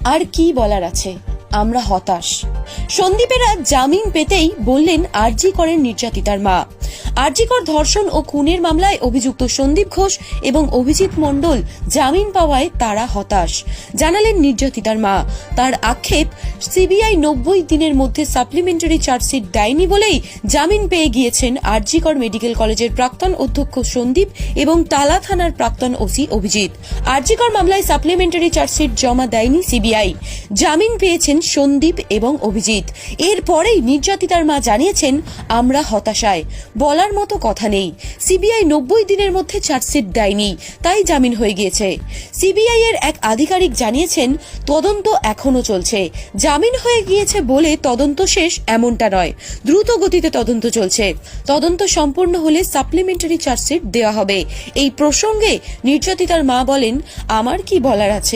আর কি বলার আছে, আমরা হতাশ। সন্দীপেরা জামিন পেতেই বললেন আরজি করেন নির্যাতিতার মা। আরজিকর ধর্ষণ ও খুনের মামলায় অভিযুক্ত সন্দীপ ঘোষ এবং অভিজিৎ মণ্ডল জামিন পাওয়ায় তারা হতাশ, জানালেন নির্যাতিতার মা। তার আক্ষেপ, সিবিআই 90 দিনের মধ্যে সাপ্লিমেন্টারি চার্জশিট দেয়নি বলেই জামিন পেয়ে গিয়েছেন আরজিকর মেডিকেল কলেজের প্রাক্তন অধ্যক্ষ সন্দীপ এবং টালা থানার প্রাক্তন ওসি অভিজিৎ। আরজিকর মামলায় সাপ্লিমেন্টারি চার্জশিট জমা দেয়নি সিবিআই, জামিন পেয়েছেন সন্দীপ এবং অভিজিৎ। এরপরেই নির্যাতিতার মা জানিয়েছেন, আমরা হতাশায়, বলার মতো কথা নেই। সিবিআই 90 দিনের মধ্যে চার্জশিট দেয়নি, তাই জামিন হয়ে গিয়েছে। সিবিআই এর এক আধিকারিক জানিয়েছেন, তদন্ত এখনো চলছে। জামিন হয়ে গিয়েছে বলে তদন্ত শেষ এমনটা নয়, দ্রুত গতিতে তদন্ত চলছে। তদন্ত সম্পূর্ণ হলে সাপ্লিমেন্টারি চার্জশিট দেওয়া হবে। এই প্রসঙ্গে নির্যাতিতার মা বলেন, আমার কি বলার আছে।